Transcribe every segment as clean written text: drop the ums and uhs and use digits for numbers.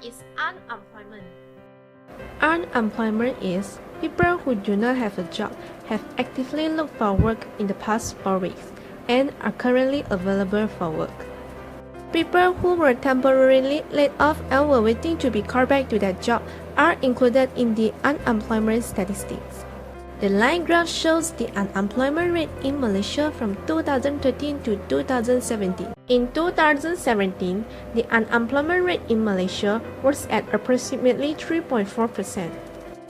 What is unemployment? Unemployment is people who do not have a job, have actively looked for work in the past 4 weeks, and are currently available for work. People who were temporarily laid off and were waiting to be called back to their job are included in the unemployment statistics. The line graph shows the unemployment rate in Malaysia from 2013 to 2017. In 2017, the unemployment rate in Malaysia was at approximately 3.4%.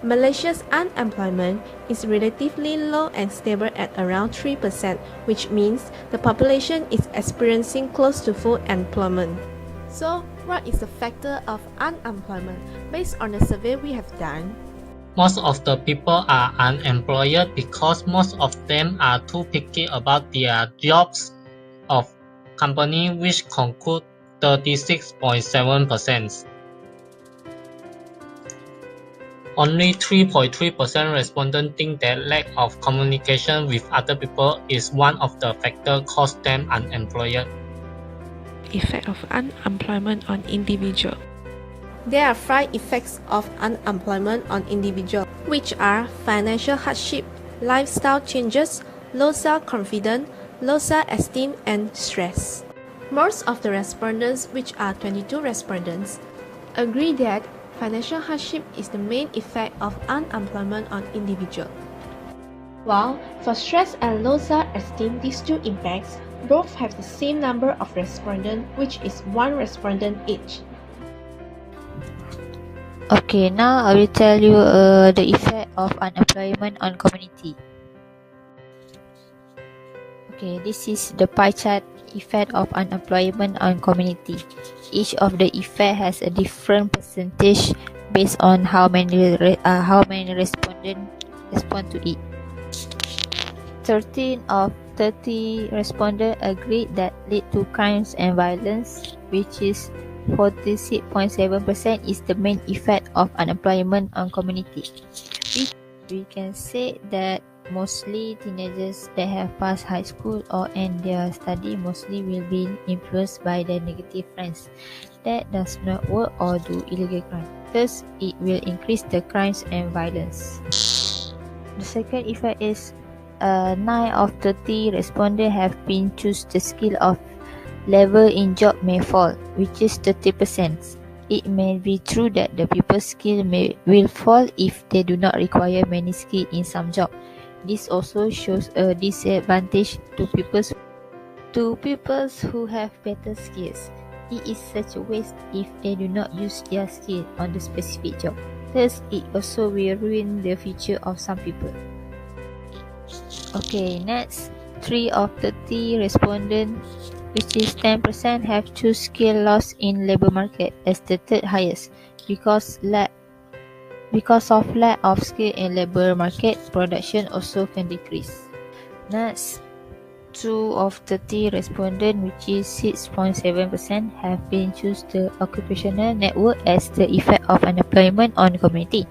Malaysia's unemployment is relatively low and stable at around 3%, which means the population is experiencing close to full employment. So, what is the factor of unemployment? Based on the survey we have done, most of the people are unemployed because most of them are too picky about their jobs of company, which conclude 36.7%. Only 3.3% respondents think that lack of communication with other people is one of the factors cause them unemployed. Effect of unemployment on individual. there are 5 effects of unemployment on individuals, which are financial hardship, lifestyle changes, low self-confidence, low self-esteem, and stress. Most of the respondents, which are 22 respondents, agree that financial hardship is the main effect of unemployment on individuals. While for stress and low self-esteem, these two impacts both have the same number of respondents, which is 1 respondent each. Okay, now I will tell you the effect of unemployment on community. Okay, this is the pie chart effect of unemployment on community. Each of the effect has a different percentage based on how many respondents respond to it. 13 of 30 respondents agreed that lead to crimes and violence, which is 46.7% is the main effect of unemployment on community. We can say that mostly teenagers that have passed high school or end their study mostly will be influenced by their negative friends that does not work or do illegal crime. Thus, it will increase the crimes and violence. The second effect is 9 of 30 respondents have been choose the skill of level in job may fall, which is 30%. It may be true that the people's skill will fall if they do not require many skill in some job. This also shows a disadvantage to people who have better skills. It is such a waste if they do not use their skill on the specific job. Thus, it also will ruin the future of some people. Okay, next, 3 of 30 respondents, which is 10%, have choose skill loss in labor market as the third highest because of lack of skill in labor market, production also can decrease. Next, 2 of 30 respondents, which is 6.7%, have been choose the occupational network as the effect of unemployment on community.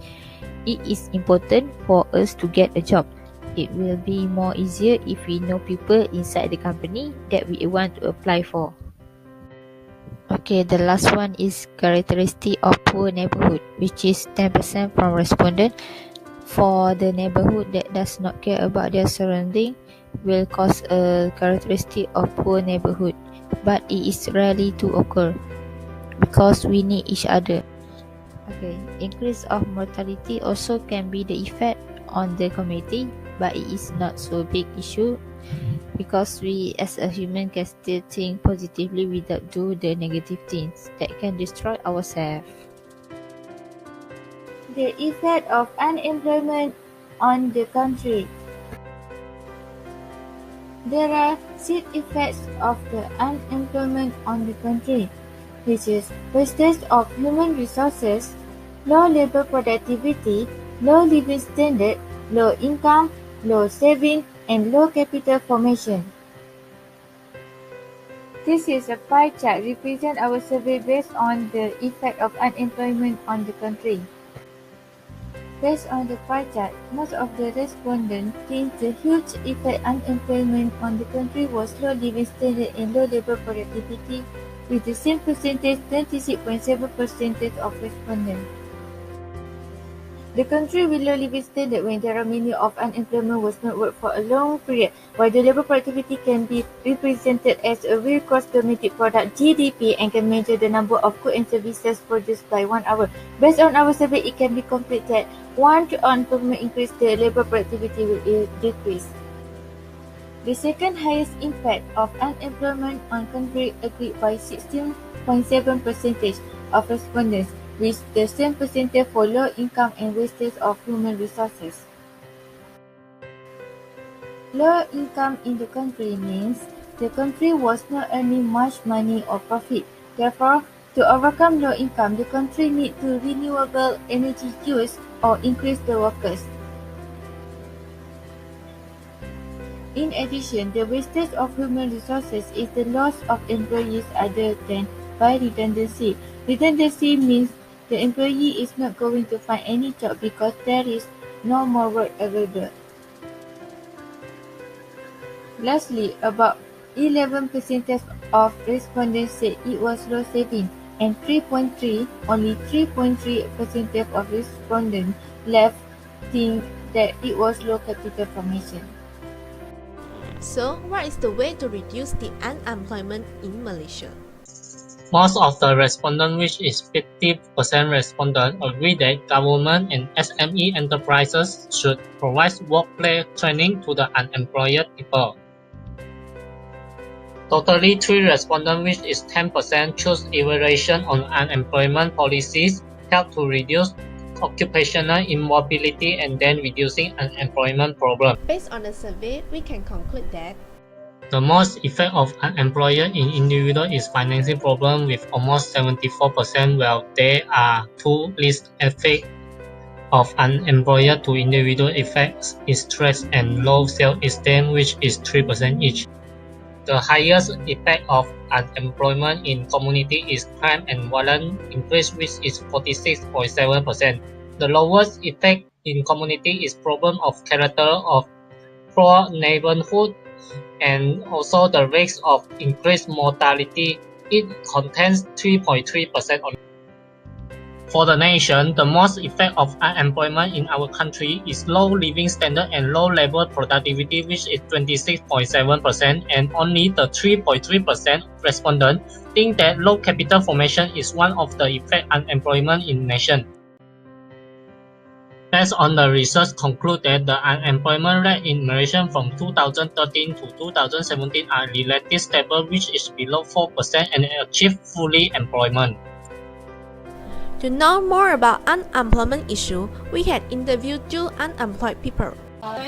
It is important for us to get a job. It will be more easier if we know people inside the company that we want to apply for. Okay, the last one is characteristic of poor neighborhood, which is 10% from respondent. For the neighborhood that does not care about their surrounding will cause a characteristic of poor neighborhood, but it is rarely to occur because we need each other. Okay, increase of mortality also can be the effect on the community, but it is not so big issue because we as a human can still think positively without do the negative things that can destroy ourselves. The effect of unemployment on the country. There are 6 effects of the unemployment on the country, which is wastage of human resources, low labor productivity, low living standard, low income, low saving, and low capital formation. This is a pie chart represent our survey based on the effect of unemployment on the country. Based on the pie chart, most of the respondents think the huge effect unemployment on the country was low living standard and low labor productivity, with the same percentage, 26.7% of respondents. The country with low living standard when there are many of unemployment was not work for a long period, while the labour productivity can be represented as a real gross domestic product (GDP) and can measure the number of goods and services produced by 1 hour. Based on our survey, it can be concluded that once unemployment increase, the labour productivity will decrease. The second highest impact of unemployment on country agreed by 16.7% of respondents, with the same percentage for low income and wastage of human resources. Low income in the country means the country was not earning much money or profit. Therefore, to overcome low income, the country needs to renewable energy use or increase the workers. In addition, the wastage of human resources is the loss of employees other than by redundancy. Redundancy means the employee is not going to find any job because there is no more work available. Lastly, about 11% of respondents said it was low saving, and only 3.3% of respondents left think that it was low capital formation. So, what is the way to reduce the unemployment in Malaysia? Most of the respondents, which is 50% respondents, agree that government and SME enterprises should provide workplace training to the unemployed people. Totally 3 respondents, which is 10%, chose evaluation on unemployment policies help to reduce occupational immobility and then reducing unemployment problem. Based on the survey, we can conclude that the most effect of unemployment in individual is financing problem with almost 74%, while there are 2 least effects of unemployment to individual effects is stress and low self-esteem, which is 3% each. The highest effect of unemployment in community is crime and violence increase, which is 46.7%. The lowest effect in community is problem of character of poor neighborhood and also the risk of increased mortality. It contains 3.3% only. For the nation, the most effect of unemployment in our country is low living standard and low labor productivity, which is 26.7%, and only the 3.3% respondents think that low capital formation is one of the effect unemployment in nation. Based on the research conclude that the unemployment rate in Malaysia from 2013 to 2017 are relatively stable, which is below 4% and achieve fully employment. to know more about unemployment issue, we had interviewed 2 unemployed people. Hello,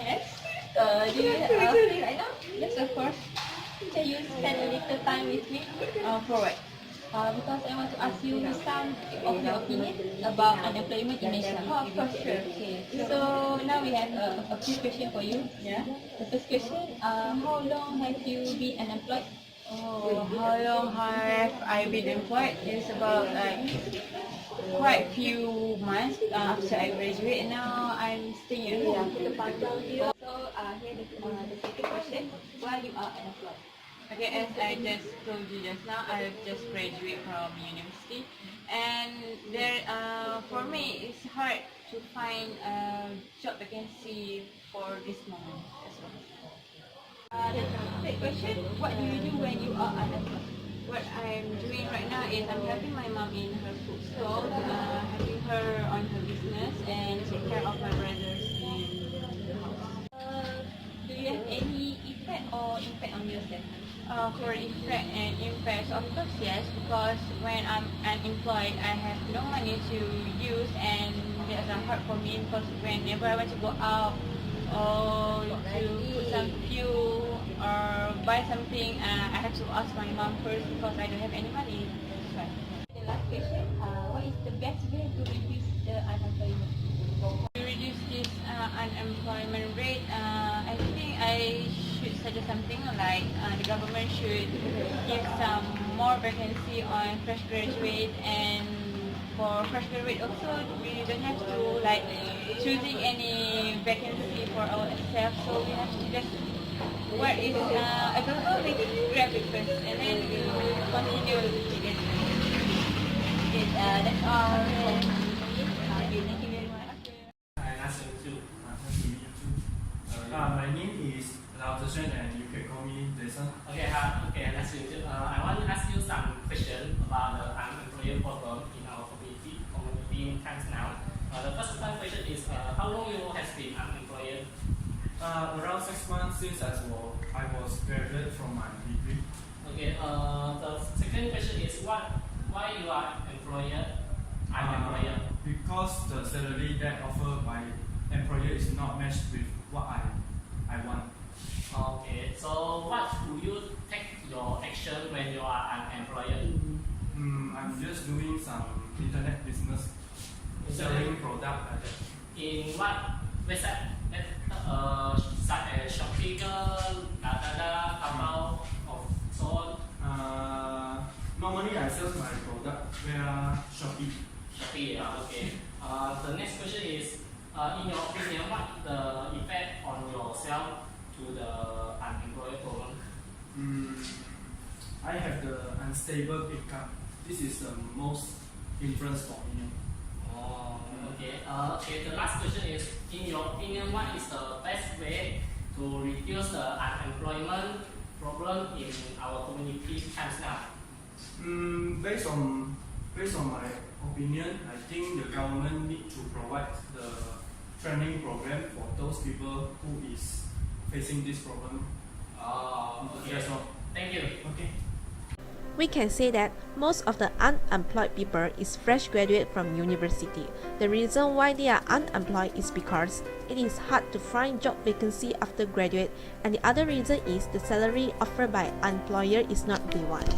yes. Do you free right now? Yes, of course. Can you spend a little time with me? For what? Because I want to ask you some of your opinion about unemployment in Malaysia. Oh, of course, sure. Okay. So now we have a few questions for you. Yeah. The first question: how long have you been unemployed? Oh, how long have I been employed? It's about quite few months after I graduate. Now I'm staying at home. So here the second question: why you are unemployed? Okay, as I just told you just now, I've just graduated from university, and there for me it's hard to find a job vacancy for this moment as well. The third question: what do you do when you are unemployed? What I'm doing right now is I'm helping my mom in her food stall, helping her on her business, and take care of my brothers in the house. Do you have any effect or impact on yourself? For effect and impact, of course yes, because when I'm unemployed, I have no money to use, and that's hard for me because whenever I want to go out or to put some fuel or buy something, I have to ask my mom first because I don't have any money. That's why. The last question: what is the best way to reduce the unemployment? To reduce this unemployment rate, I think I should suggest something like the government should give some more vacancy on fresh graduate, and for fresh graduate also we don't have to like choosing any vacancy for ourselves. So we have to just what is available, we grab it first, and then we will continue with it. Okay, that's all. Okay, thank you very much. Nice to meet you. Nice to meet you too. My name is Lao Zhishan and you can call me Jason. Okay, nice to meet you. I want to ask you some questions about the unemployment problem in our community in times now. The first question is, how long you has been unemployed? Around 6 months since I was graduated from my degree. Okay, the second question is, why you are unemployed? Because the salary that offered by employer is not matched with what I want. Okay, so what do you take your action when you are unemployed? I'm just doing some internet business, selling product like that. In what website? Such as Shopee, Lazada, Taobao, or so on? Normally I sell my product via Shopee. Shopee, okay. The next question is, in your opinion, what is the effect on yourself to the unemployed problem? I have the unstable income. This is the most influence for me. Oh, okay. Okay. The last question is, in your opinion, what is the best way to reduce the unemployment problem in our community times now? Based on my opinion, I think the government need to provide the training program for those people who is facing this problem. Okay. That's all. Thank you. Okay. We can say that most of the unemployed people is fresh graduate from university. The reason why they are unemployed is because it is hard to find job vacancy after graduate, and the other reason is the salary offered by employer is not the one.